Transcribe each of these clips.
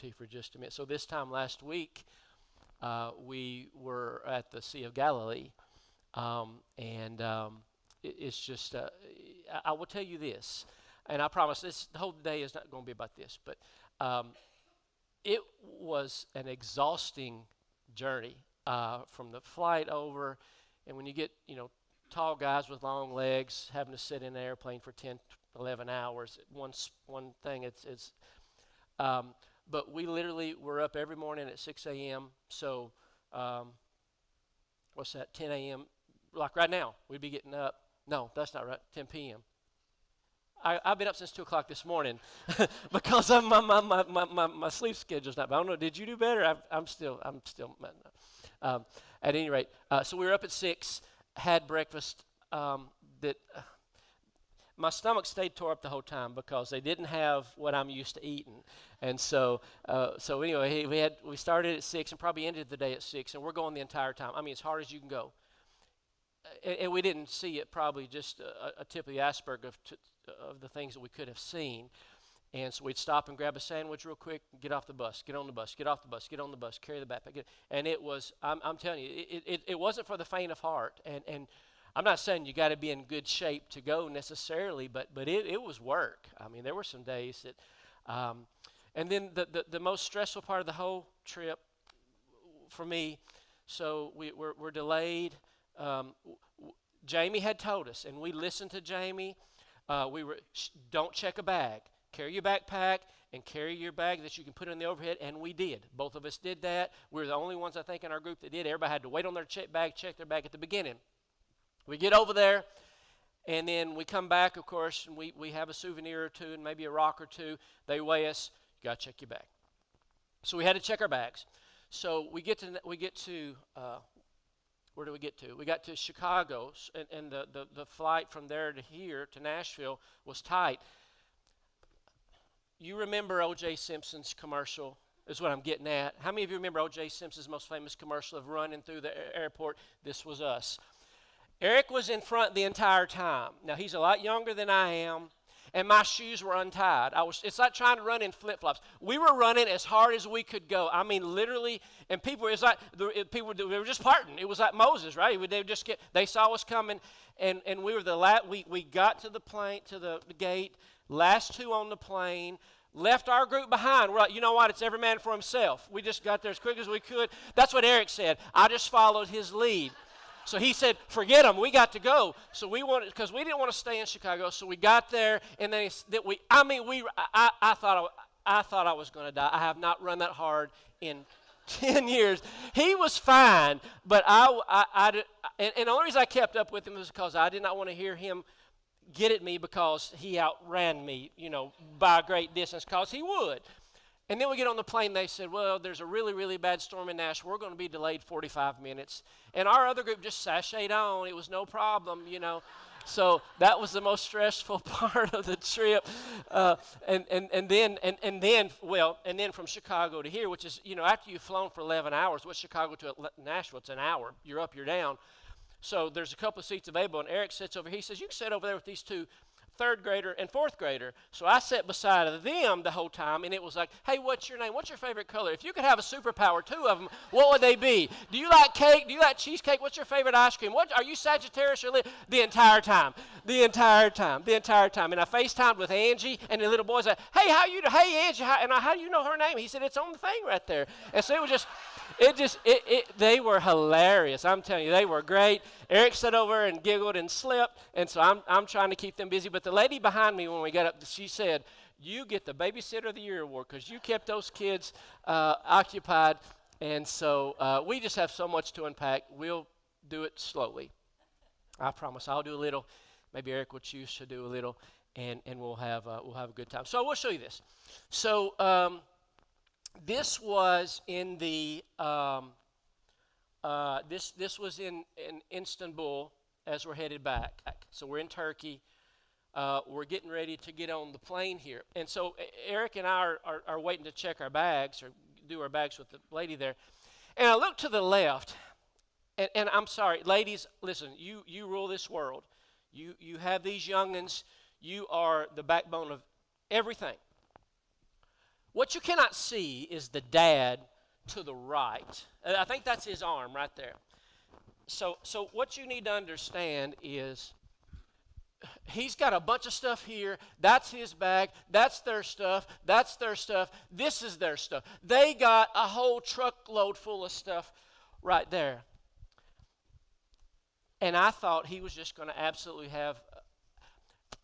to you for just a minute. So this time last week, we were at the Sea of Galilee, and it's just, I will tell you this, and I promise this the whole day is not going to be about this, but it was an exhausting journey from the flight over, and when you get, tall guys with long legs having to sit in an airplane for 10, 11 hours, one thing, but we literally were up every morning at 6 a.m., so what's that, 10 a.m., like right now, we'd be getting up. No, that's not right, 10 p.m. I've been up since 2 o'clock this morning because of my sleep schedule's not bad. I don't know, did you do better? I'm still, at any rate, so we were up at 6, had breakfast. My stomach stayed tore up the whole time because they didn't have what I'm used to eating. And so anyway, we started at 6 and probably ended the day at 6, and we're going the entire time. I mean, as hard as you can go. And we didn't see it, probably just a tip of the iceberg of the things that we could have seen. And so we'd stop and grab a sandwich real quick, get off the bus, get on the bus, get off the bus, get on the bus, carry the backpack. And it was, I'm telling you, it wasn't for the faint of heart. And I'm not saying you got to be in good shape to go necessarily, but it was work. I mean, there were some days that, and then the most stressful part of the whole trip for me, so we're delayed. Jamie had told us, and we listened to Jamie. Don't check a bag. Carry your backpack and carry your bag that you can put in the overhead, and we did. Both of us did that. We were the only ones, I think, in our group that did. Everybody had to wait on their check their bag at the beginning. We get over there, and then we come back, of course, and we have a souvenir or two and maybe a rock or two. They weigh us. You got to check your bag. So we had to check our bags. So we get to where do we get to? We got to Chicago, and the flight from there to here to Nashville was tight. You remember O.J. Simpson's commercial, is what I'm getting at. How many of you remember O.J. Simpson's most famous commercial of running through the airport? This was us. Eric was in front the entire time. Now, he's a lot younger than I am, and my shoes were untied. It's like trying to run in flip-flops. We were running as hard as we could go. I mean, literally, and they were just parting. It was like Moses, right? They saw us coming, and we were we got to the plane, to the gate, last two on the plane, left our group behind. We're like, you know what? It's every man for himself. We just got there as quick as we could. That's what Eric said. I just followed his lead. So he said, forget them, we got to go. So because we didn't want to stay in Chicago, so we got there, and then I thought I was going to die. I have not run that hard in 10 years. He was fine, but and the only reason I kept up with him was because I did not want to hear him get at me because he outran me, by a great distance, because he would. And then we get on the plane, they said, well, there's a really, really bad storm in Nashville. We're going to be delayed 45 minutes. And our other group just sashayed on. It was no problem, So that was the most stressful part of the trip. And then from Chicago to here, which is, after you've flown for 11 hours, what's Chicago to Nashville? It's an hour. You're up, you're down. So there's a couple of seats available, and Eric sits over here. He says, you can sit over there with these two third grader and fourth grader. So I sat beside of them the whole time, and it was like, hey, what's your name? What's your favorite color? If you could have a superpower, two of them, what would they be? Do you like cake? Do you like cheesecake? What's your favorite ice cream? Are you Sagittarius or the entire time? The entire time. And I FaceTimed with Angie, and the little boy's like, hey, hey, Angie, how do you know her name? He said, it's on the thing right there. And so it was they were hilarious. I'm telling you, they were great. Eric sat over and giggled and slept, and so I'm trying to keep them busy. But the lady behind me, when we got up, she said, you get the Babysitter of the Year award because you kept those kids occupied. And so we just have so much to unpack. We'll do it slowly. I promise. I'll do a little. Maybe Eric will choose to do a little, and we'll have a good time. So we'll show you this. So this was in the this was in Istanbul as we're headed back. So we're in Turkey. We're getting ready to get on the plane here. And so Eric and I are waiting to check our bags or do our bags with the lady there. And I look to the left, and I'm sorry, ladies, listen, you rule this world. You have these young'uns. You are the backbone of everything. What you cannot see is the dad to the right. I think that's his arm right there. So what you need to understand is he's got a bunch of stuff here. That's his bag. That's their stuff. That's their stuff. This is their stuff. They got a whole truckload full of stuff right there. And I thought he was just going to absolutely have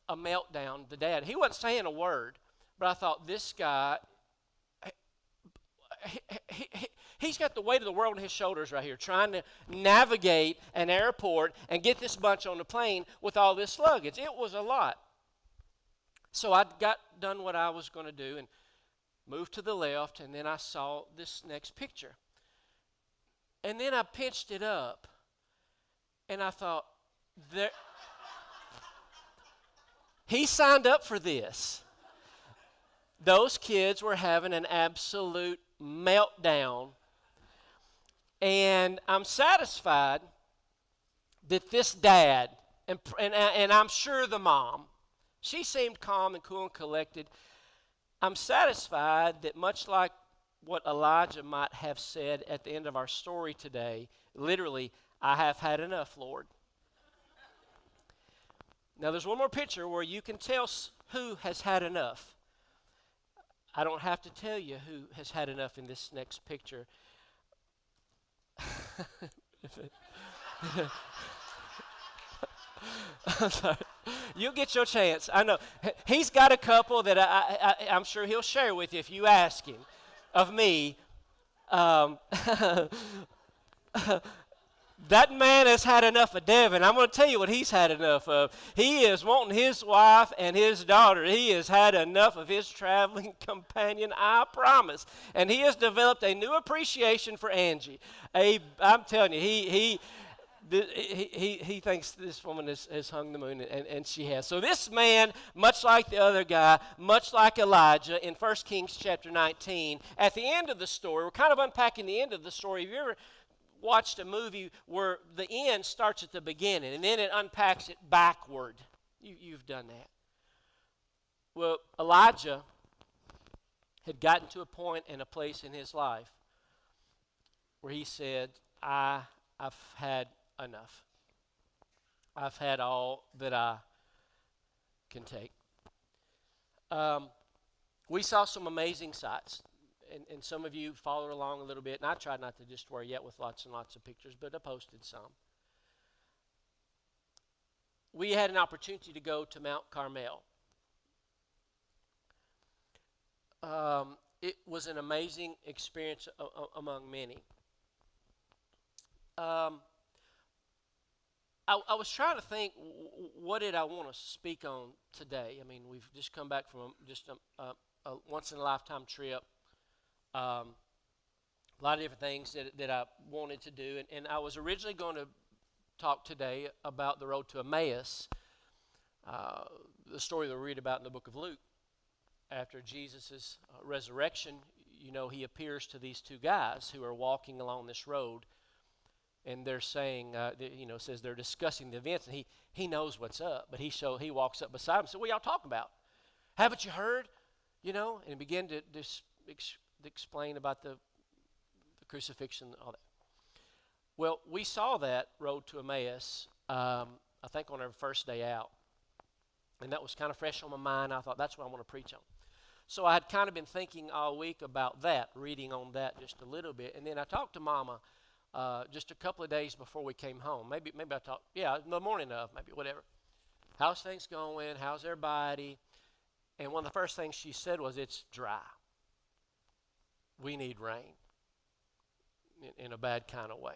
a meltdown, the dad. He wasn't saying a word, but I thought this guy, he's got the weight of the world on his shoulders right here, trying to navigate an airport and get this bunch on the plane with all this luggage. It was a lot. So I got done what I was going to do and moved to the left, and then I saw this next picture. And then I pinched it up, and I thought, he signed up for this. Those kids were having an absolute meltdown. And I'm satisfied that this dad, and I'm sure the mom, she seemed calm and cool and collected. I'm satisfied that much like what Elijah might have said at the end of our story today, literally, I have had enough, Lord. Now there's one more picture where you can tell who has had enough. I don't have to tell you who has had enough in this next picture. I'm sorry. You'll get your chance. I know. He's got a couple that I'm sure he'll share with you if you ask him of me. That man has had enough of Devin. I'm going to tell you what he's had enough of. He is wanting his wife and his daughter. He has had enough of his traveling companion, I promise. And he has developed a new appreciation for Angie. I'm telling you, he thinks this woman has hung the moon, and she has. So this man, much like the other guy, much like Elijah in 1 Kings chapter 19, at the end of the story, we're kind of unpacking the end of the story. Have you ever watched a movie where the end starts at the beginning and then it unpacks it backward? You've done that. Well, Elijah had gotten to a point and a place in his life where he said, I've had enough. I've had all that I can take. We saw some amazing sights. And some of you followed along a little bit, and I tried not to just worry yet with lots and lots of pictures, but I posted some. We had an opportunity to go to Mount Carmel. It was an amazing experience among many. I was trying to think, what did I want to speak on today? I mean, we've just come back from just a once-in-a-lifetime trip. A lot of different things that I wanted to do. And I was originally going to talk today about the road to Emmaus, the story that we read about in the book of Luke. After Jesus' resurrection, you know, he appears to these two guys who are walking along this road. And they're saying, says they're discussing the events. And he knows what's up. But he walks up beside them and says, what y'all talking about? Haven't you heard? You know, and began to explain about the crucifixion and all that. Well, we saw that road to Emmaus, I think on our first day out. And that was kind of fresh on my mind. I thought, that's what I want to preach on. So I had kind of been thinking all week about that, reading on that just a little bit. And then I talked to Mama just a couple of days before we came home. Maybe I talked, the morning of, maybe, whatever. How's things going? How's everybody? And one of the first things she said was, it's dry. We need rain in a bad kind of way.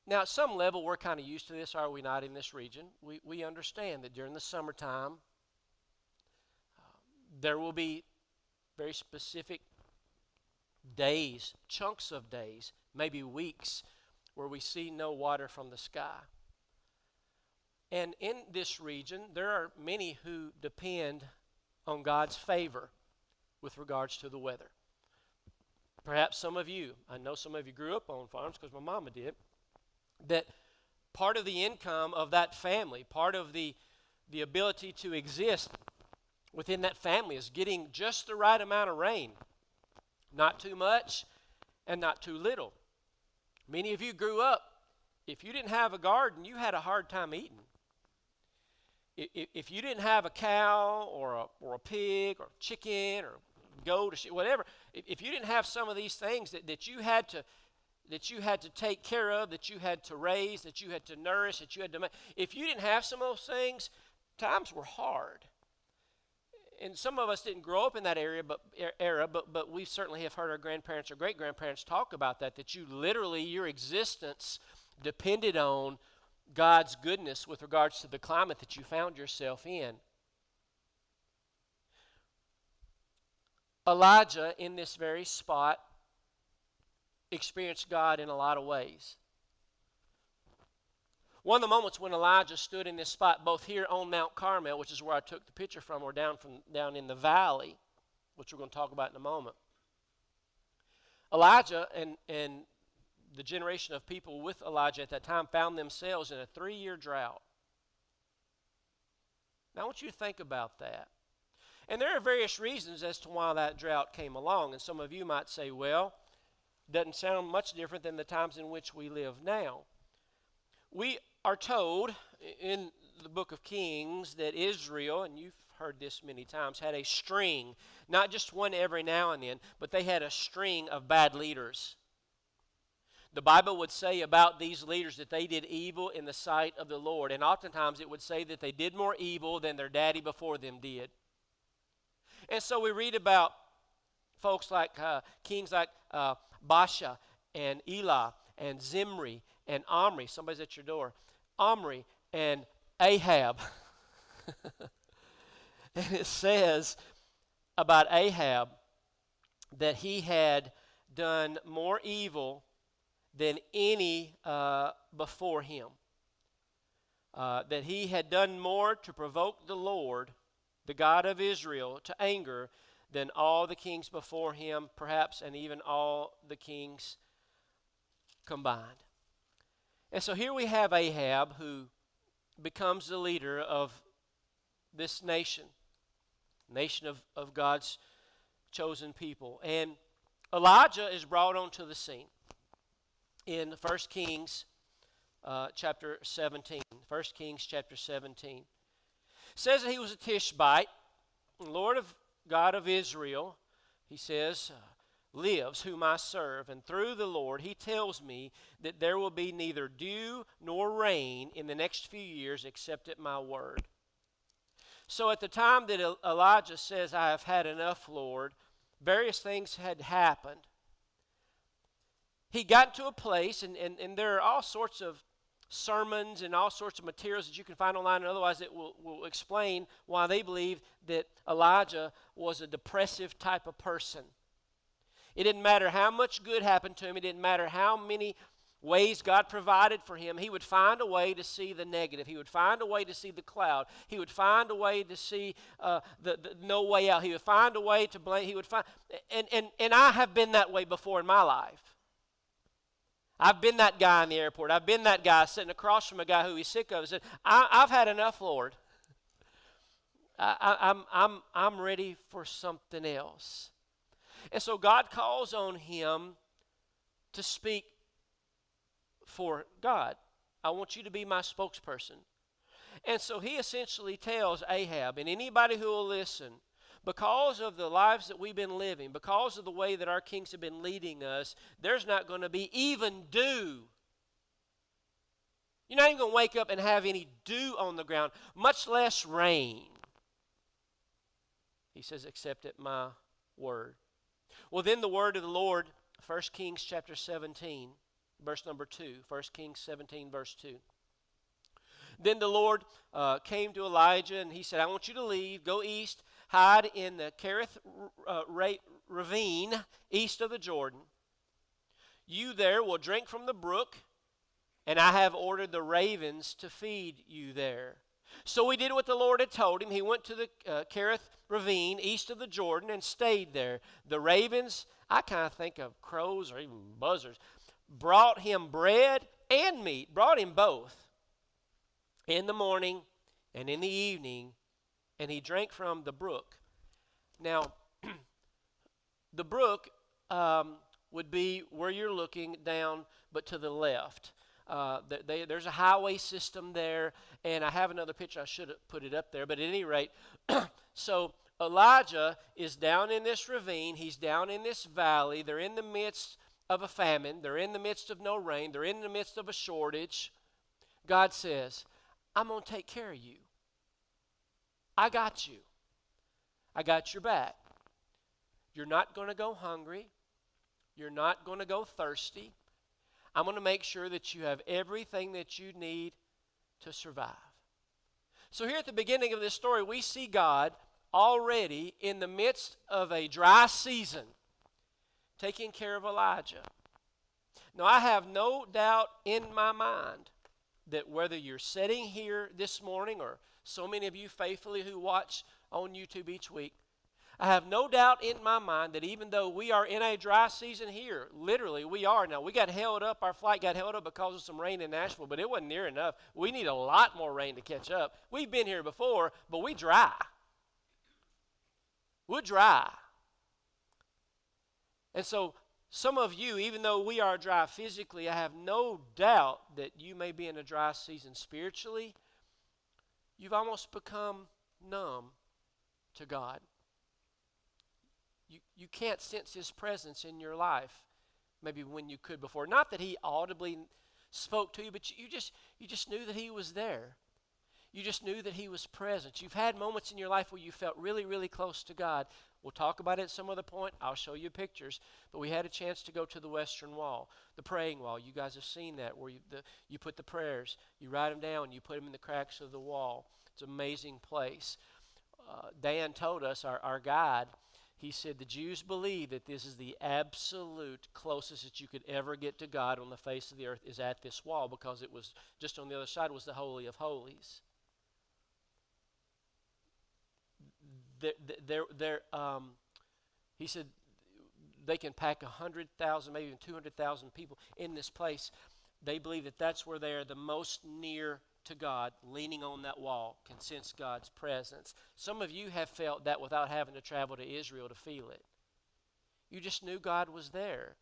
Now, at some level, we're kind of used to this, are we not, in this region? We understand that during the summertime, there will be very specific days, chunks of days, maybe weeks, where we see no water from the sky. And in this region, there are many who depend on God's favor with regards to the weather. Perhaps some of you, I know some of you grew up on farms because my mama did, that part of the income of that family, part of the ability to exist within that family is getting just the right amount of rain. Not too much and not too little. Many of you grew up, if you didn't have a garden, you had a hard time eating. If you didn't have a cow or a pig or chicken or goat or whatever, if you didn't have some of these things that you had to take care of, that you had to raise, that you had to nourish, that you had to make, if you didn't have some of those things, times were hard. And some of us didn't grow up in that era, but we certainly have heard our grandparents or great-grandparents talk about that you literally, your existence depended on God's goodness with regards to the climate that you found yourself in. Elijah, in this very spot, experienced God in a lot of ways. One of the moments when Elijah stood in this spot, both here on Mount Carmel, which is where I took the picture from, or down in the valley, which we're going to talk about in a moment. Elijah and the generation of people with Elijah at that time found themselves in a 3-year drought. Now I want you to think about that. And there are various reasons as to why that drought came along. And some of you might say, well, it doesn't sound much different than the times in which we live now. We are told in the book of Kings that Israel, and you've heard this many times, had a string, not just one every now and then, but they had a string of bad leaders. The Bible would say about these leaders that they did evil in the sight of the Lord, and oftentimes it would say that they did more evil than their daddy before them did. And so we read about folks like kings like Baasha and Elah and Zimri and Omri. Somebody's at your door. Omri and Ahab. And it says about Ahab that he had done more evil than any before him. That he had done more to provoke the Lord, the God of Israel, to anger than all the kings before him, perhaps, and even all the kings combined. And so here we have Ahab, who becomes the leader of this nation of God's chosen people. And Elijah is brought onto the scene in 1 Kings chapter 17. 1 Kings chapter 17. It says that he was a Tishbite, Lord of God of Israel, he says, lives, whom I serve, and through the Lord he tells me that there will be neither dew nor rain in the next few years except at my word. So at the time that Elijah says, I have had enough, Lord, various things had happened. He got to a place, and there are all sorts of sermons and all sorts of materials that you can find online, and otherwise it will explain why they believe that Elijah was a depressive type of person. It didn't matter how much good happened to him. It didn't matter how many ways God provided for him. He would find a way to see the negative. He would find a way to see the cloud. He would find a way to see the no way out. He would find a way to blame. He would find, and I have been that way before in my life. I've been that guy in the airport. I've been that guy sitting across from a guy who he's sick of and said, I've had enough, Lord. I'm ready for something else. And so God calls on him to speak for God. I want you to be my spokesperson. And so he essentially tells Ahab and anybody who will listen, because of the lives that we've been living, because of the way that our kings have been leading us, there's not going to be even dew. You're not even going to wake up and have any dew on the ground, much less rain. He says, except at my word. Well, then the word of the Lord, 1 Kings chapter 17, verse number 2. 1 Kings 17, verse 2. Then the Lord came to Elijah and he said, I want you to leave, go east, hide in the Kerith ravine east of the Jordan. You there will drink from the brook, and I have ordered the ravens to feed you there. So he did what the Lord had told him. He went to the Kerith ravine east of the Jordan and stayed there. The ravens, I kind of think of crows or even buzzards, brought him bread and meat, brought him both in the morning and in the evening, and he drank from the brook. Now, the brook would be where you're looking down, but to the left. There's a highway system there, and I have another picture. I should have put it up there, but at any rate, so Elijah is down in this ravine. He's down in this valley. They're in the midst of a famine. They're in the midst of no rain. They're in the midst of a shortage. God says, I'm going to take care of you. I got you. I got your back. You're not going to go hungry. You're not going to go thirsty. I'm going to make sure that you have everything that you need to survive. So here at the beginning of this story, we see God already in the midst of a dry season taking care of Elijah. Now, I have no doubt in my mind that whether you're sitting here this morning or so many of you faithfully who watch on YouTube each week, I have no doubt in my mind that even though we are in a dry season here, literally we are. Now, we got held up, our flight got held up because of some rain in Nashville, but it wasn't near enough. We need a lot more rain to catch up. We've been here before, but we dry. We're dry. And so some of you, even though we are dry physically, I have no doubt that you may be in a dry season spiritually. You've almost become numb to God. You can't sense His presence in your life maybe when you could before. Not that He audibly spoke to you, but you just knew that He was there. You just knew that He was present. You've had moments in your life where you felt really, really close to God. We'll talk about it at some other point. I'll show you pictures. But we had a chance to go to the Western Wall, the praying wall. You guys have seen that, where you put the prayers, you write them down, you put them in the cracks of the wall. It's an amazing place. Dan told us, our guide, he said the Jews believe that this is the absolute closest that you could ever get to God on the face of the earth is at this wall, because it was just on the other side was the Holy of Holies. He said they can pack 100,000, maybe even 200,000 people in this place. They believe that that's where they are the most near to God, leaning on that wall, can sense God's presence. Some of you have felt that without having to travel to Israel to feel it. You just knew God was there.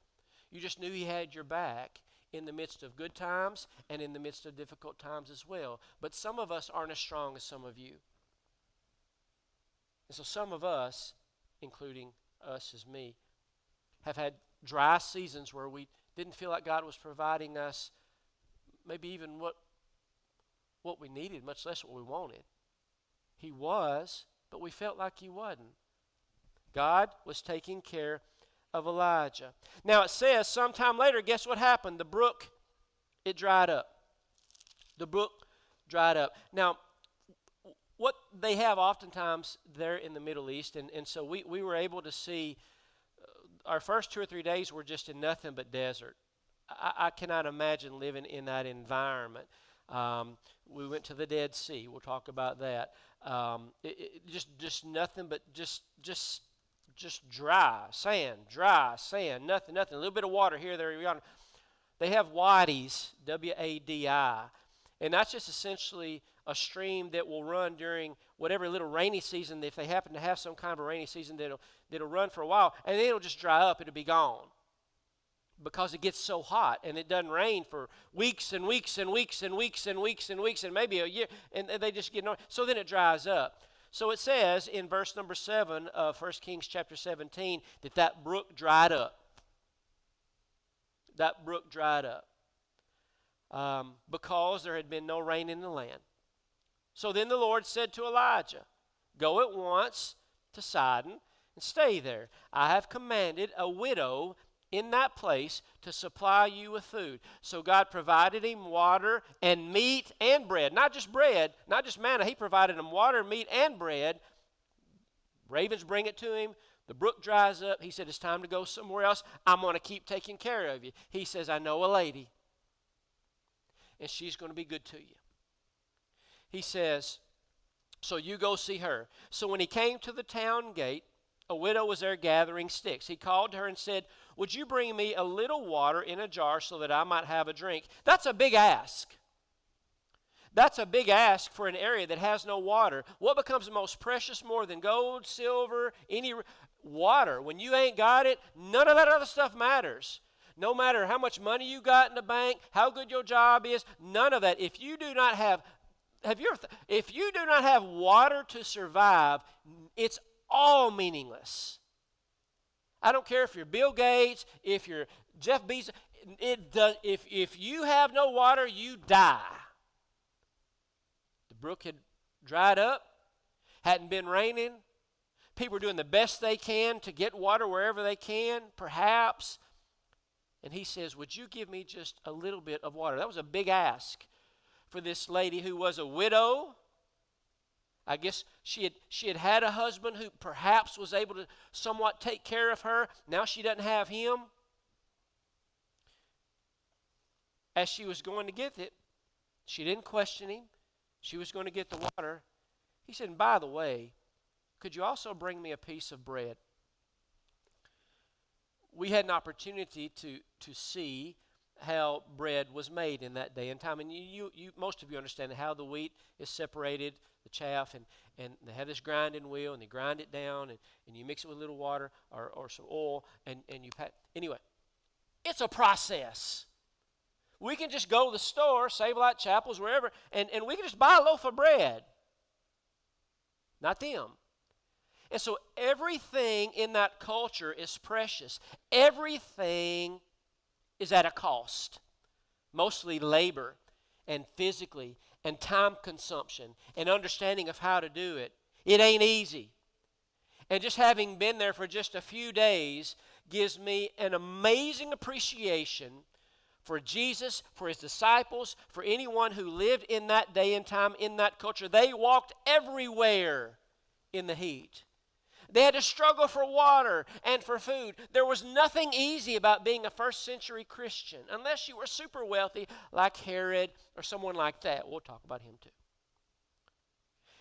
You just knew He had your back in the midst of good times and in the midst of difficult times as well. But some of us aren't as strong as some of you. And so some of us, including us as me, have had dry seasons where we didn't feel like God was providing us maybe even what we needed, much less what we wanted. He was, but we felt like He wasn't. God was taking care of Elijah. Now it says sometime later, guess what happened? The brook, it dried up. The brook dried up. Now, what they have oftentimes there in the Middle East, and so we were able to see, our first 2 or 3 days were just in nothing but desert. I cannot imagine living in that environment. We went to the Dead Sea. We'll talk about that. Just nothing but just dry sand, nothing. A little bit of water here, there, yonder. They have wadis, W-A-D-I, and that's just essentially a stream that will run during whatever little rainy season. If they happen to have some kind of a rainy season, that'll run for a while, and then it'll just dry up. It'll be gone because it gets so hot, and it doesn't rain for weeks and weeks and weeks and weeks and weeks and weeks and maybe a year, and they just get no. So then it dries up. So it says in verse number 7 of 1 Kings chapter 17 that brook dried up. That brook dried up because there had been no rain in the land. So then the Lord said to Elijah, "Go at once to Sidon and stay there. I have commanded a widow in that place to supply you with food." So God provided him water and meat and bread. Not just bread, not just manna. He provided him water, meat, and bread. Ravens bring it to him. The brook dries up. He said, "It's time to go somewhere else. I'm going to keep taking care of you." He says, "I know a lady, and she's going to be good to you." He says, "So you go see her." So when he came to the town gate, a widow was there gathering sticks. He called to her and said, "Would you bring me a little water in a jar so that I might have a drink?" That's a big ask. That's a big ask for an area that has no water. What becomes the most precious more than gold, silver, water? When you ain't got it, none of that other stuff matters. No matter how much money you got in the bank, how good your job is, none of that. If you do not have if you do not have water to survive, it's all meaningless. I don't care if you're Bill Gates, if you're Jeff Bezos. If you have no water, you die. The brook had dried up, hadn't been raining. People are doing the best they can to get water wherever they can, perhaps. And he says, would you give me just a little bit of water? That was a big ask for this lady who was a widow. I guess she had a husband who perhaps was able to somewhat take care of her. Now she doesn't have him. As she was going to get it, she didn't question him. She was going to get the water. He said, and by the way, could you also bring me a piece of bread? We had an opportunity to see how bread was made in that day and time. And you most of you understand how the wheat is separated, the chaff, and they have this grinding wheel, and they grind it down, and you mix it with a little water or some oil, and you pack. Anyway, it's a process. We can just go to the store, Save Light Chapels, wherever, and we can just buy a loaf of bread. Not them. And so everything in that culture is precious. Everything is at a cost. Mostly labor and physically and time consumption and understanding of how to do it. It ain't easy. And just having been there for just a few days gives me an amazing appreciation for Jesus, for his disciples, for anyone who lived in that day and time, in that culture. They walked everywhere in the heat. They had to struggle for water and for food. There was nothing easy about being a first century Christian, unless you were super wealthy like Herod or someone like that. We'll talk about him too.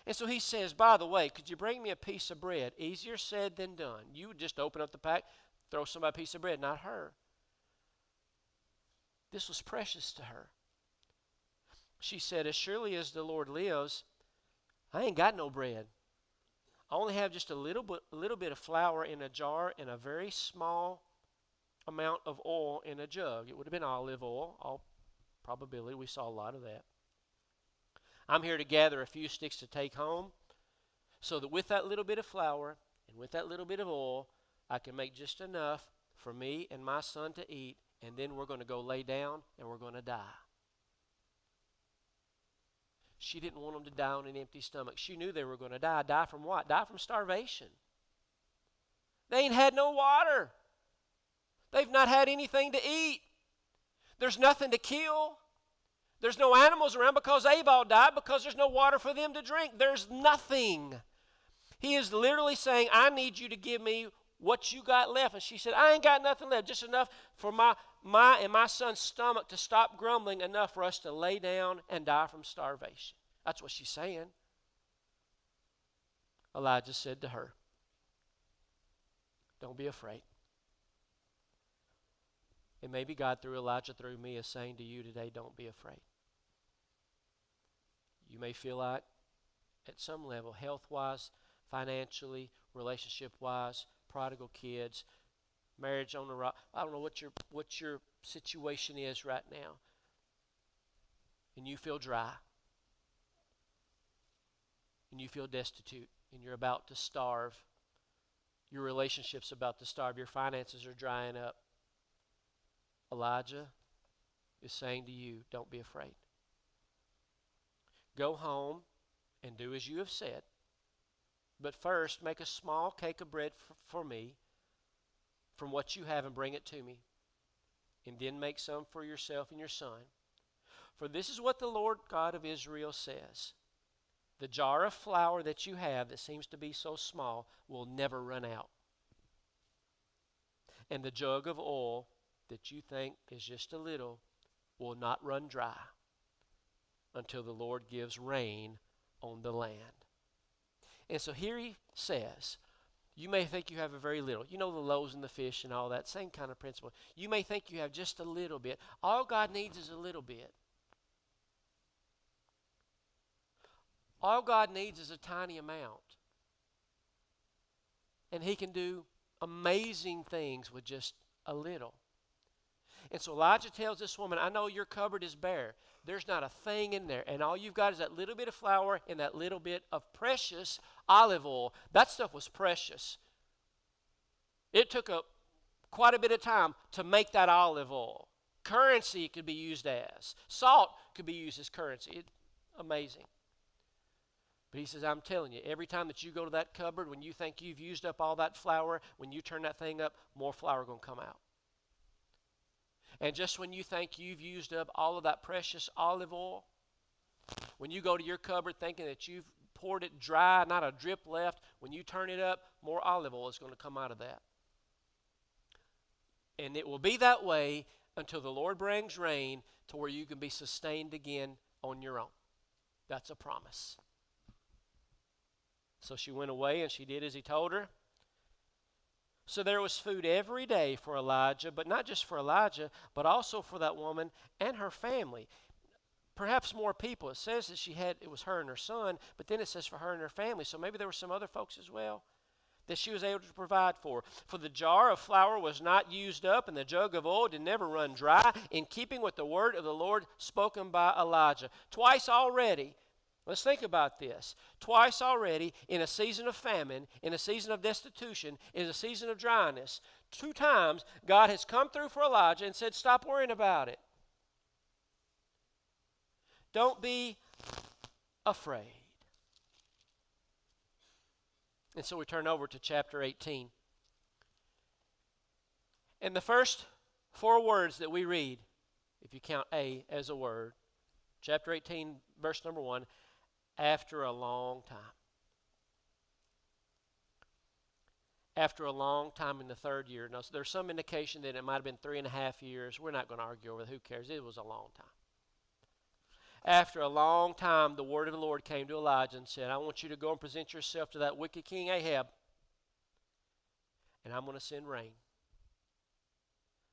And so he says, by the way, could you bring me a piece of bread? Easier said than done. You would just open up the pack, throw somebody a piece of bread, not her. This was precious to her. She said, as surely as the Lord lives, I ain't got no bread. I only have just a little bit of flour in a jar and a very small amount of oil in a jug. It would have been olive oil, all probability. We saw a lot of that. I'm here to gather a few sticks to take home so that with that little bit of flour and with that little bit of oil, I can make just enough for me and my son to eat, and then we're going to go lay down and we're going to die. She didn't want them to die on an empty stomach. She knew they were going to die. Die from what? Die from starvation. They ain't had no water. They've not had anything to eat. There's nothing to kill. There's no animals around because they've all died because there's no water for them to drink. There's nothing. He is literally saying, I need you to give me what you got left. And she said, I ain't got nothing left, just enough for my and my son's stomach to stop grumbling, enough for us to lay down and die from starvation. That's what she's saying. Elijah said to her, don't be afraid. And maybe God, through Elijah, through me, is saying to you today, don't be afraid. You may feel like, at some level, health-wise, financially, relationship-wise, prodigal kids, marriage on the rock. I don't know what your situation is right now. And you feel dry. And you feel destitute. And you're about to starve. Your relationship's about to starve. Your finances are drying up. Elijah is saying to you, don't be afraid. Go home and do as you have said. But first, make a small cake of bread for me from what you have and bring it to me. And then make some for yourself and your son. For this is what the Lord God of Israel says. The jar of flour that you have that seems to be so small will never run out. And the jug of oil that you think is just a little will not run dry until the Lord gives rain on the land. And so here he says, you may think you have a very little. You know the loaves and the fish and all that, same kind of principle. You may think you have just a little bit. All God needs is a little bit. All God needs is a tiny amount. And he can do amazing things with just a little. And so Elijah tells this woman, I know your cupboard is bare. There's not a thing in there. And all you've got is that little bit of flour and that little bit of precious olive oil. That stuff was precious. It took quite a bit of time to make that olive oil. Currency could be used as. Salt could be used as currency. Amazing. But he says, I'm telling you, every time that you go to that cupboard, when you think you've used up all that flour, when you turn that thing up, more flour is going to come out. And just when you think you've used up all of that precious olive oil, when you go to your cupboard thinking that you've poured it dry, not a drip left, when you turn it up, more olive oil is going to come out of that. And it will be that way until the Lord brings rain to where you can be sustained again on your own. That's a promise. So she went away and she did as he told her. So there was food every day for Elijah, but not just for Elijah, but also for that woman and her family. Perhaps more people. It says that it was her and her son, but then it says for her and her family. So maybe there were some other folks as well that she was able to provide for. For the jar of flour was not used up, and the jug of oil did never run dry, in keeping with the word of the Lord spoken by Elijah. Twice already. Let's think about this. Twice already, in a season of famine, in a season of destitution, in a season of dryness, 2 times God has come through for Elijah and said, stop worrying about it. Don't be afraid. And so we turn over to chapter 18. And the first 4 words that we read, if you count A as a word, chapter 18, verse number 1, after a long time. After a long time in the 3rd year. Now, so there's some indication that it might have been 3.5 years. We're not going to argue over it. Who cares? It was a long time. After a long time, the word of the Lord came to Elijah and said, I want you to go and present yourself to that wicked king Ahab, and I'm going to send rain.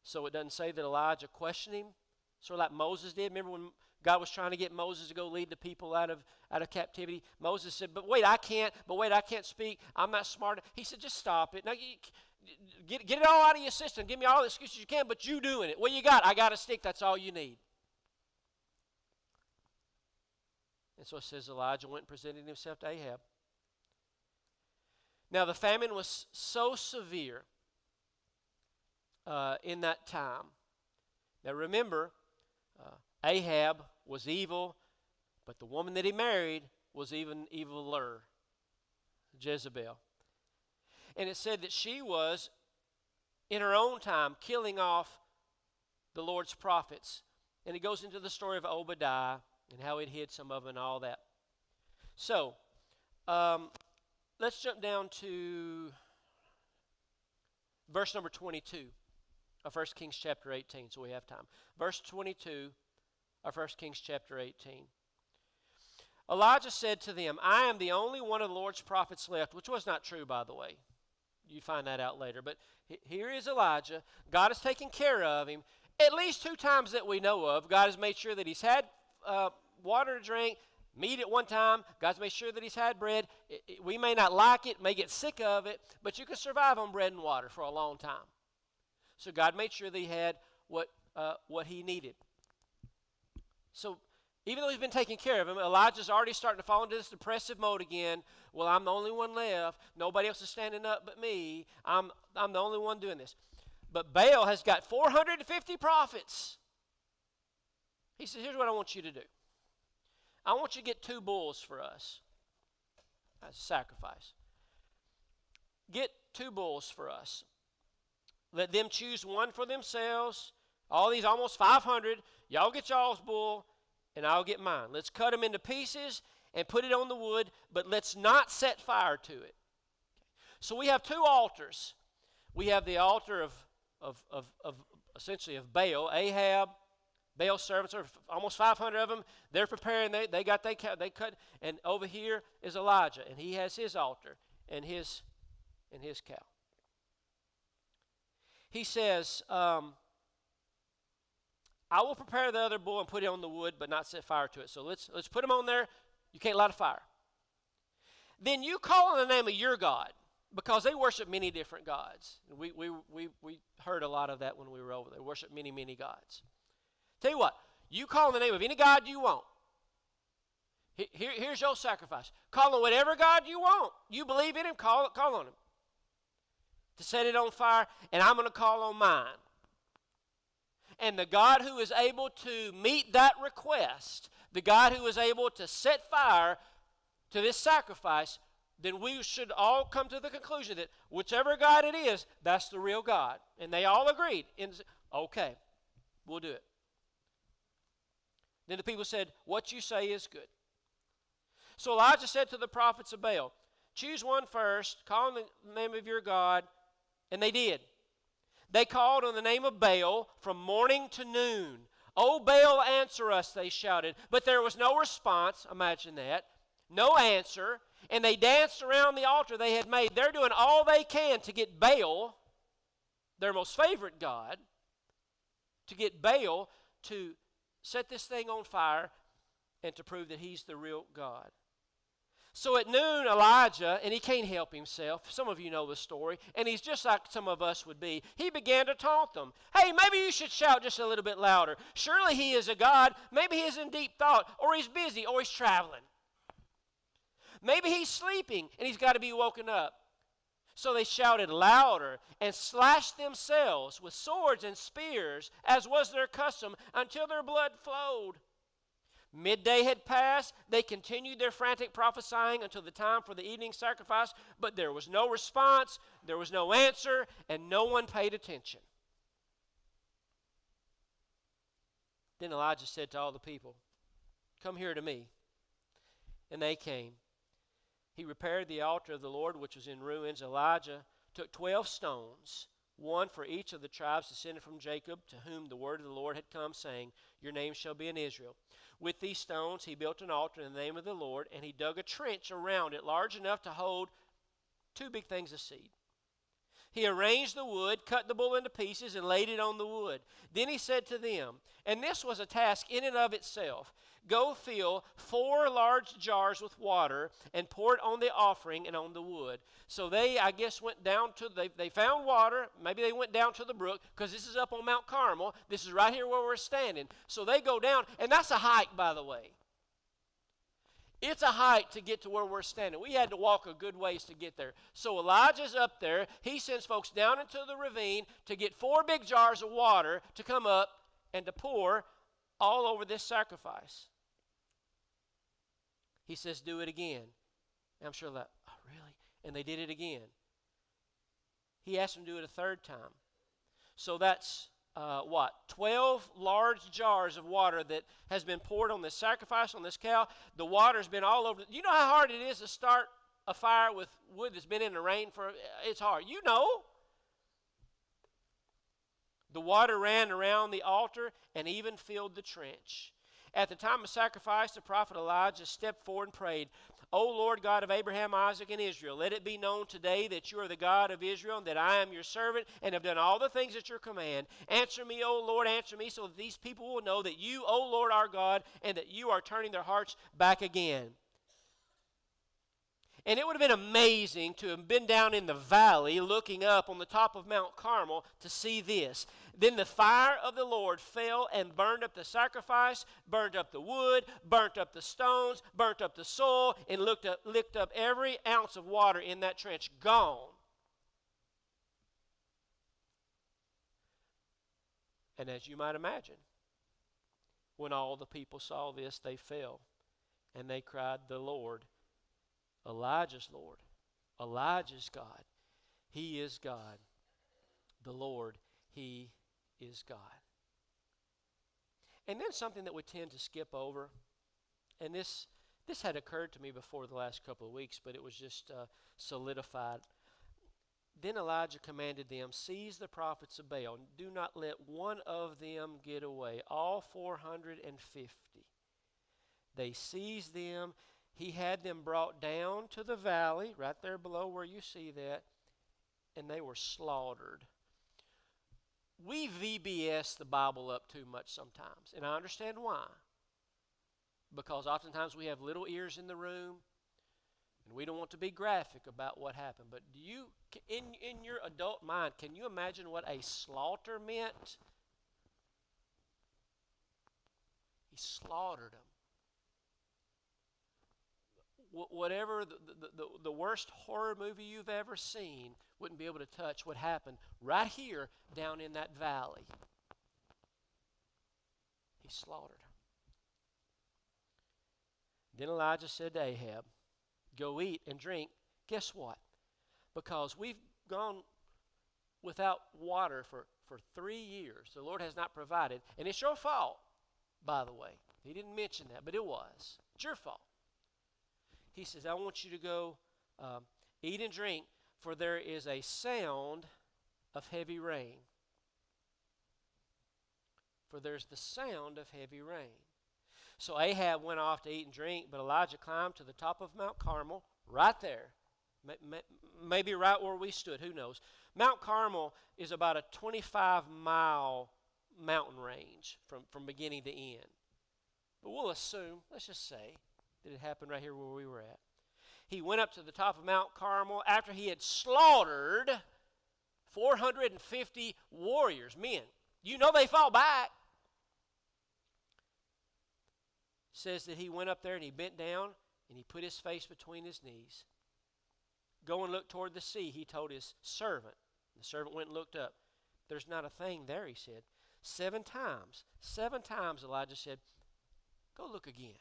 So it doesn't say that Elijah questioned him, sort of like Moses did. Remember when God was trying to get Moses to go lead the people out of captivity? Moses said, but wait, I can't speak. I'm not smart. He said, just stop it. Now, get it all out of your system. Give me all the excuses you can, but you doing it. What you got? I got a stick. That's all you need. And so it says Elijah went and presented himself to Ahab. Now the famine was so severe in that time. Now remember, Ahab was evil, but the woman that he married was even eviler, Jezebel. And it said that she was, in her own time, killing off the Lord's prophets. And it goes into the story of Obadiah and how it hid some of them and all that. So, let's jump down to verse number 22 of 1 Kings chapter 18, so we have time. Verse 22 of 1 Kings chapter 18. Elijah said to them, I am the only one of the Lord's prophets left, which was not true, by the way. You find that out later. But here is Elijah. God has taken care of him. At least 2 times that we know of, God has made sure that he's had water to drink, meat at one time. God's made sure that he's had bread. We may not like it, may get sick of it, but you can survive on bread and water for a long time. So God made sure that he had what he needed. So even though he's been taking care of him, Elijah's already starting to fall into this depressive mode again. Well, I'm the only one left. Nobody else is standing up but me. I'm the only one doing this. But Baal has got 450 prophets. He said, here's what I want you to do. I want you to get 2 bulls for us as a sacrifice. Get 2 bulls for us. Let them choose one for themselves. All these almost 500. Y'all get y'all's bull, and I'll get mine. Let's cut them into pieces and put it on the wood, but let's not set fire to it. So we have 2 altars. We have the altar of essentially of Baal, Ahab. Baal's servants are almost 500 of them. They're preparing. They cut. And over here is Elijah, and he has his altar and his cow. He says, I will prepare the other bull and put it on the wood, but not set fire to it. So let's put them on there. You can't light a fire. then you call on the name of your God, because they worship many different gods. We heard a lot of that when we were over there. They worship many, many gods. Tell you what, you call on the name of any God you want. Here's your sacrifice. Call on whatever God you want. You believe in him, call on him. To set it on fire, and I'm going to call on mine. And the God who is able to meet that request, the God who is able to set fire to this sacrifice, then we should all come to the conclusion that whichever God it is, that's the real God. And they all agreed. Okay, we'll do it. Then the people said, what you say is good. So Elijah said to the prophets of Baal, choose one first, call on the name of your God. And they did. They called on the name of Baal from morning to noon. "O Baal, answer us," they shouted. But there was no response. Imagine that. No answer. And they danced around the altar they had made. They're doing all they can to get Baal, their most favorite god, to get Baal to set this thing on fire and to prove that he's the real God. So at noon, Elijah, and he can't help himself, some of you know the story, and he's just like some of us would be, he began to taunt them. Hey, maybe you should shout just a little bit louder. Surely he is a God. Maybe he's in deep thought, or he's busy, or he's traveling. Maybe he's sleeping, and he's got to be woken up. So they shouted louder and slashed themselves with swords and spears, as was their custom, until their blood flowed. Midday had passed. They continued their frantic prophesying until the time for the evening sacrifice, but there was no response, there was no answer, and no one paid attention. Then Elijah said to all the people, "Come here to me." And they came. He repaired the altar of the Lord, which was in ruins. Elijah took 12 stones, one for each of the tribes descended from Jacob, to whom the word of the Lord had come, saying, "Your name shall be in Israel." With these stones he built an altar in the name of the Lord, and he dug a trench around it large enough to hold 2 big things of seed. He arranged the wood, cut the bull into pieces, and laid it on the wood. Then he said to them, and this was a task in and of itself, "Go fill 4 large jars with water and pour it on the offering and on the wood." So they, I guess, went down to, they found water. Maybe they went down to the brook, because this is up on Mount Carmel. This is right here where we're standing. So they go down, and that's a hike, by the way. It's a hike to get to where we're standing. We had to walk a good ways to get there. So Elijah's up there. He sends folks down into the ravine to get 4 big jars of water to come up and to pour all over this sacrifice. He says, "Do it again." And I'm sure that, "Oh, really?" And they did it again. He asked them to do it a 3rd time. So that's 12 large jars of water that has been poured on this sacrifice, on this cow. The water's been all over. You know how hard it is to start a fire with wood that's been in the rain for, it's hard. You know. The water ran around the altar and even filled the trench. At the time of sacrifice, the prophet Elijah stepped forward and prayed, "O Lord God of Abraham, Isaac, and Israel, let it be known today that you are the God of Israel, and that I am your servant, and have done all the things at your command. Answer me, O Lord, answer me, so that these people will know that you, O Lord, are God, and that you are turning their hearts back again." And it would have been amazing to have been down in the valley looking up on the top of Mount Carmel to see this. Then the fire of the Lord fell and burned up the sacrifice, burned up the wood, burnt up the stones, burnt up the soil, and licked up every ounce of water in that trench. Gone. And as you might imagine, when all the people saw this, they fell, and they cried, "The Lord, Elijah's Lord, Elijah's God, He is God. The Lord, He is God." And then something that we tend to skip over, and this had occurred to me before the last couple of weeks, but it was just solidified. Then Elijah commanded them, "Seize the prophets of Baal, and do not let one of them get away." All 450. They seized them. He had them brought down to the valley, right there below where you see that, and they were slaughtered. We VBS the Bible up too much sometimes, and I understand why. Because oftentimes we have little ears in the room, And we don't want to be graphic about what happened, but do you, in your adult mind, can you imagine what a slaughter meant? He slaughtered them. Whatever the worst horror movie you've ever seen wouldn't be able to touch what happened right here down in that valley. He slaughtered them. Then Elijah said to Ahab, go eat and drink. Guess what? Because we've gone without water for 3 years. The Lord has not provided. And it's your fault, by the way. He didn't mention that, but it was. It's your fault. He says, I want you to go eat and drink, for there is a sound of heavy rain. For there's the sound of heavy rain. So Ahab went off to eat and drink, but Elijah climbed to the top of Mount Carmel, right there. Maybe right where we stood, who knows. Mount Carmel is about a 25-mile mountain range from beginning to end. But we'll assume, let's just say, that it happened right here where we were at. He went up to the top of Mount Carmel after he had slaughtered 450 warriors, men. You know they fought back. Says that he went up there and he bent down and he put his face between his knees. Go and look toward the sea, he told his servant. The servant went and looked up. There's not a thing there, he said. 7 times Elijah said, go look again.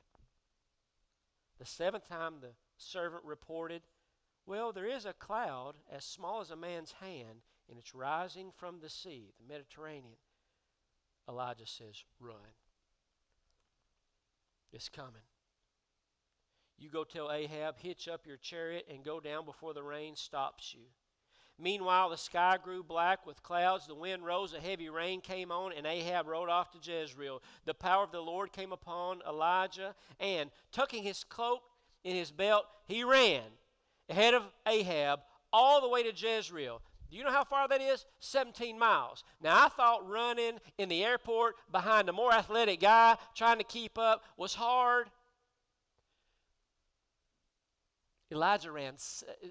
The 7th time the servant reported, well, there is a cloud as small as a man's hand, and it's rising from the sea, the Mediterranean. Elijah says, run. It's coming. You go tell Ahab, hitch up your chariot and go down before the rain stops you. Meanwhile, the sky grew black with clouds. The wind rose, a heavy rain came on, and Ahab rode off to Jezreel. The power of the Lord came upon Elijah, and tucking his cloak in his belt, he ran ahead of Ahab all the way to Jezreel. Do you know how far that is? 17 miles. Now, I thought running in the airport behind a more athletic guy trying to keep up was hard. Elijah ran.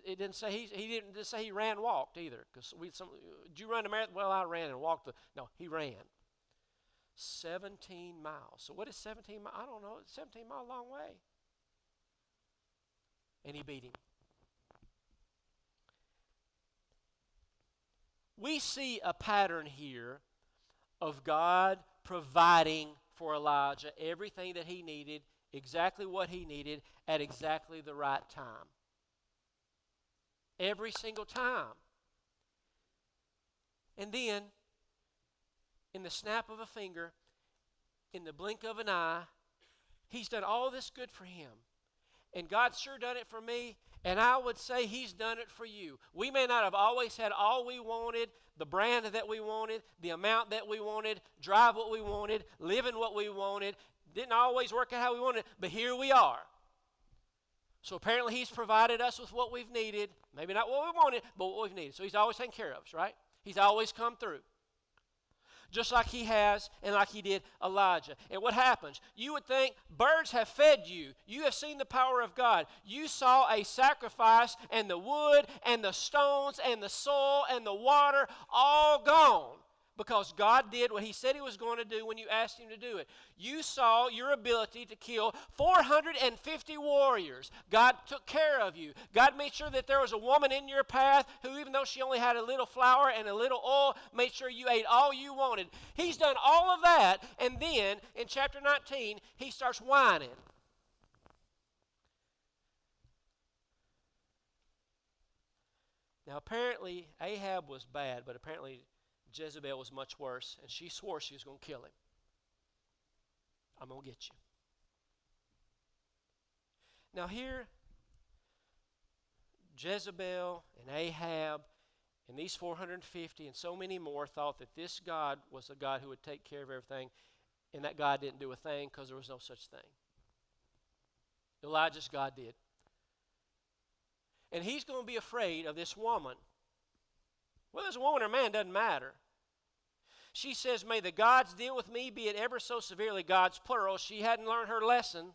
It didn't say he didn't say he ran and walked either. Because did you run the marathon? Well, I ran and walked. No, he ran. 17 miles. So what is 17 miles? I don't know. It's 17 miles, a long way. And he beat him. We see a pattern here of God providing for Elijah everything that he needed, exactly what he needed, at exactly the right time. Every single time. And then, in the snap of a finger, in the blink of an eye, he's done all this good for him. And God's sure done it for me, and I would say he's done it for you. We may not have always had all we wanted, the brand that we wanted, the amount that we wanted, drive what we wanted, live in what we wanted. Didn't always work out how we wanted, but here we are. So apparently he's provided us with what we've needed. Maybe not what we wanted, but what we've needed. So he's always taken care of us, right? He's always come through. Just like he has and like he did Elijah. And what happens? You would think birds have fed you. You have seen the power of God. You saw a sacrifice and the wood and the stones and the soil and the water all gone. Because God did what he said he was going to do when you asked him to do it. You saw your ability to kill 450 warriors. God took care of you. God made sure that there was a woman in your path who, even though she only had a little flour and a little oil, made sure you ate all you wanted. He's done all of that, and then in chapter 19, he starts whining. Now apparently Ahab was bad, but apparently Jezebel was much worse, and she swore she was going to kill him. I'm going to get you. Now here, Jezebel and Ahab and these 450 and so many more thought that this God was a God who would take care of everything, and that God didn't do a thing because there was no such thing. Elijah's God did. And he's going to be afraid of this woman. Whether it's a woman or a man doesn't matter. She says, may the gods deal with me, be it ever so severely. God's plural. She hadn't learned her lesson.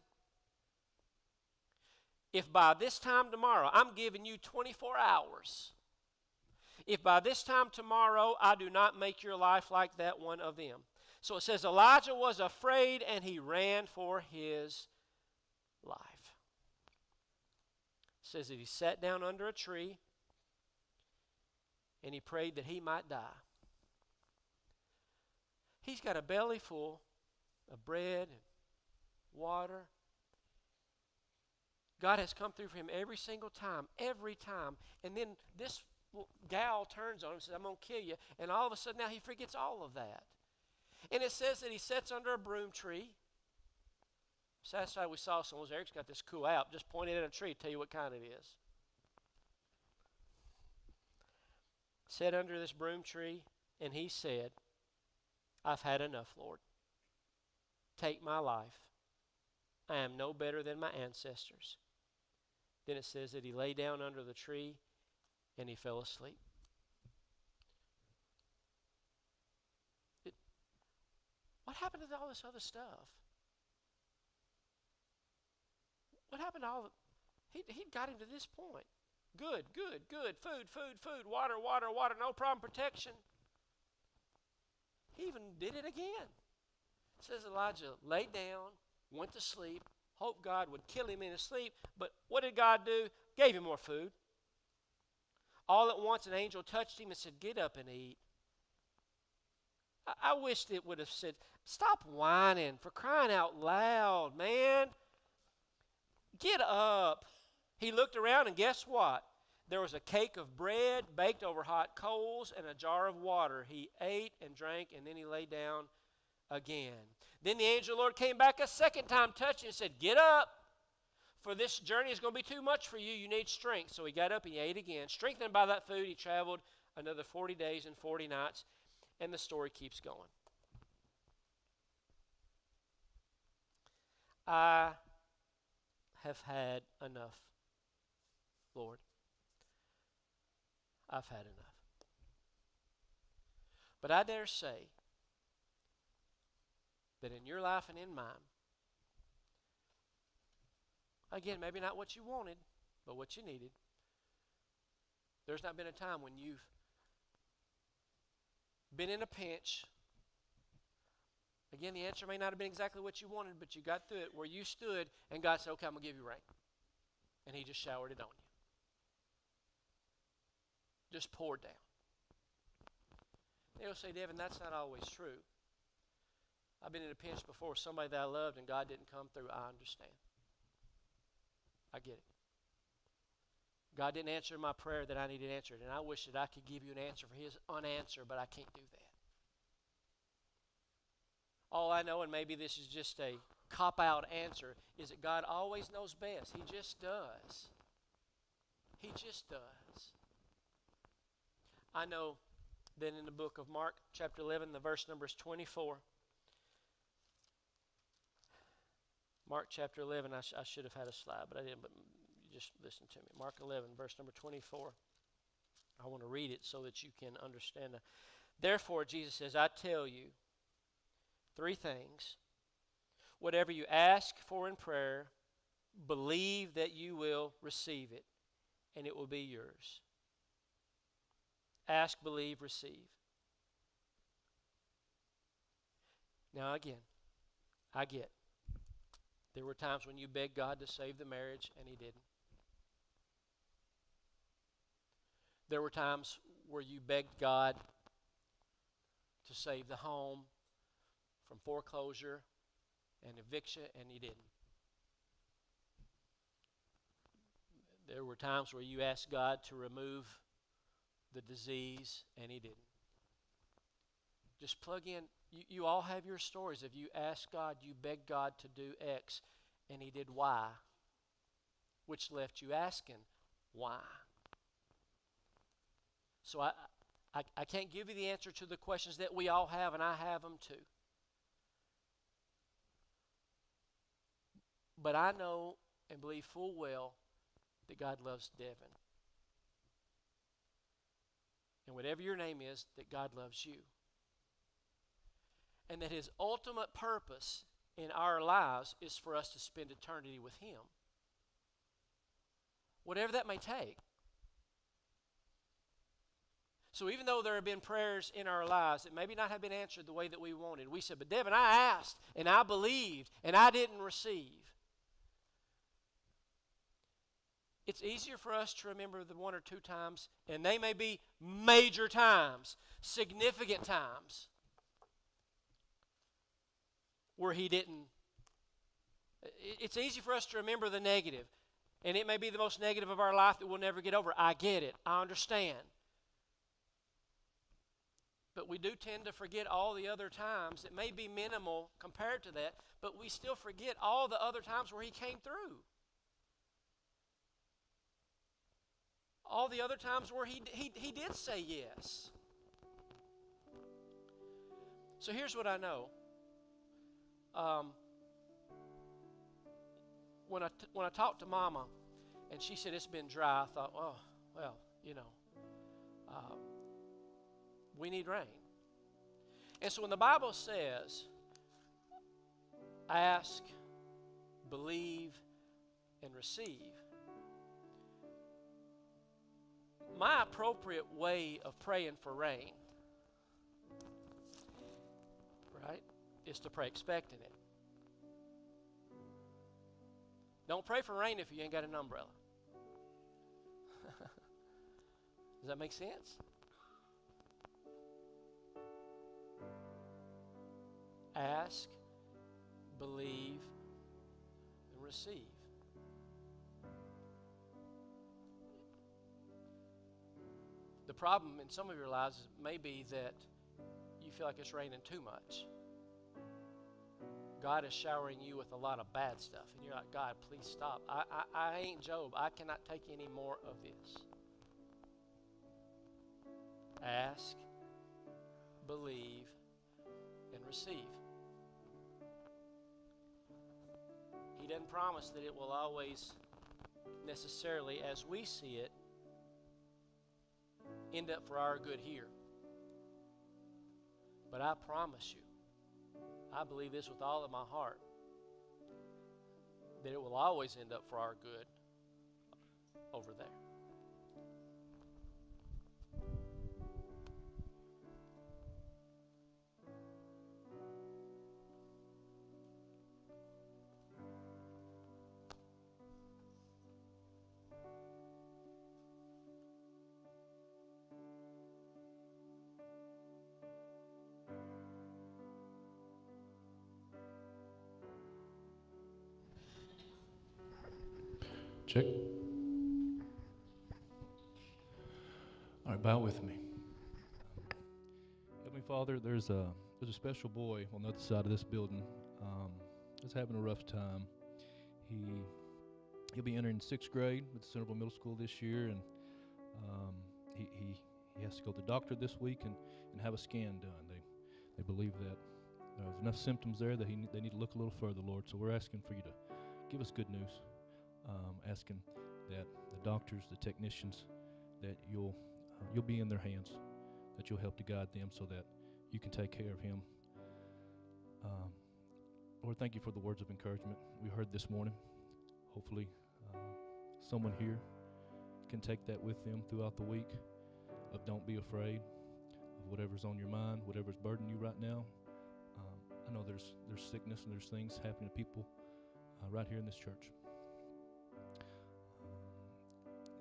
If by this time tomorrow, I'm giving you 24 hours. If by this time tomorrow I do not make your life like that one of them. So it says Elijah was afraid and he ran for his life. It says that he sat down under a tree and he prayed that he might die. He's got a belly full of bread and water. God has come through for him every single time, every time. And then this gal turns on him and says, I'm going to kill you. And all of a sudden now he forgets all of that. And it says that he sits under a broom tree. Satisfied we saw someone. Eric's got this cool app. Just point it at a tree, tell you what kind it is. Sat under this broom tree, and he said, I've had enough, Lord. Take my life. I am no better than my ancestors. Then it says that he lay down under the tree and he fell asleep. What happened to all this other stuff? What happened to all the... He got him to this point. Good, good, good. Food, food, food. Water, water, water. No problem. Protection. He even did it again. It says Elijah laid down, went to sleep, hoped God would kill him in his sleep. But what did God do? Gave him more food. All at once an angel touched him and said, get up and eat. I wished it would have said, stop whining, for crying out loud, man. Get up. He looked around and guess what? There was a cake of bread baked over hot coals and a jar of water. He ate and drank and then he lay down again. Then the angel of the Lord came back a second time, touched him and said, get up, for this journey is going to be too much for you. You need strength. So he got up and he ate again. Strengthened by that food, he traveled another 40 days and 40 nights. And the story keeps going. I have had enough, Lord. I've had enough. But I dare say that in your life and in mine, again, maybe not what you wanted, but what you needed, there's not been a time when you've been in a pinch. Again, the answer may not have been exactly what you wanted, but you got through it where you stood and God said, okay, I'm going to give you rain. And he just showered it on you. Just poured down. They'll say, Devin, that's not always true. I've been in a pinch before with somebody that I loved and God didn't come through. I understand. I get it. God didn't answer my prayer that I needed answered, and I wish that I could give you an answer for his unanswered, but I can't do that. All I know, and maybe this is just a cop-out answer, is that God always knows best. He just does. He just does. I know that in the book of Mark, chapter 11, the verse number is 24. Mark chapter 11, I should have had a slide, but I didn't, but just listen to me. Mark 11, verse number 24. I want to read it so that you can understand. Therefore, Jesus says, I tell you 3 things. Whatever you ask for in prayer, believe that you will receive it, and it will be yours. Ask, believe, receive. Now again, I get. There were times when you begged God to save the marriage, and he didn't. There were times where you begged God to save the home from foreclosure and eviction, and he didn't. There were times where you asked God to remove the disease, and he didn't. Just plug in. You all have your stories. If you asked God, you begged God to do X, and he did Y, which left you asking why. So I can't give you the answer to the questions that we all have, and I have them too. But I know and believe full well that God loves Devin. And whatever your name is, that God loves you. And that his ultimate purpose in our lives is for us to spend eternity with him. whatever that may take. So even though there have been prayers in our lives that maybe not have been answered the way that we wanted, we said, but Devin, I asked, and I believed, and I didn't receive. It's easier for us to remember the one or two times, and they may be major times, significant times, where he didn't. It's easy for us to remember the negative, and it may be the most negative of our life that we'll never get over. I get it. I understand. But we do tend to forget all the other times. It may be minimal compared to that, but we still forget all the other times where he came through. All the other times where he did say yes. So here's what I know. When I talked to Mama, and she said it's been dry, I thought, oh, well, we need rain. And so when the Bible says, ask, believe, and receive, my appropriate way of praying for rain, right, is to pray expecting it. Don't pray for rain if you ain't got an umbrella. Does that make sense? Ask, believe, and receive. The problem in some of your lives may be that you feel like it's raining too much. God is showering you with a lot of bad stuff. And you're like, God, please stop. I ain't Job. I cannot take any more of this. Ask, believe, and receive. He doesn't promise that it will always necessarily, as we see it, end up for our good here. But I promise you, I believe this with all of my heart, that it will always end up for our good over there. Check. All right, bow with me. Heavenly Father, there's a special boy on the other side of this building that's having a rough time. He'll be entering 6th grade with Centerville Middle School this year, and he has to go to the doctor this week and have a scan done. They believe that there's enough symptoms there that they need to look a little further, Lord. So we're asking for you to give us good news. Asking that the doctors, the technicians, that you'll be in their hands, that you'll help to guide them so that you can take care of him. Lord, thank you for the words of encouragement we heard this morning. Hopefully, someone here can take that with them throughout the week of don't be afraid of whatever's on your mind, whatever's burdening you right now. I know there's sickness and there's things happening to people right here in this church.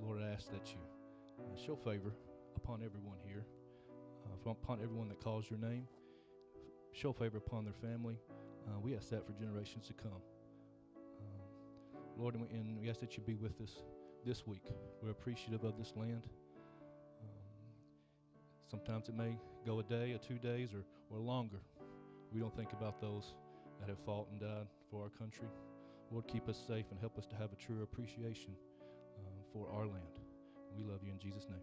Lord, I ask that you show favor upon everyone here, upon everyone that calls your name. Show favor upon their family. We ask that for generations to come. Lord, and we ask that you be with us this week. We're appreciative of this land. Sometimes it may go a day or 2 days or longer. We don't think about those that have fought and died for our country. Lord, keep us safe and help us to have a true appreciation for our land. We love you in Jesus' name.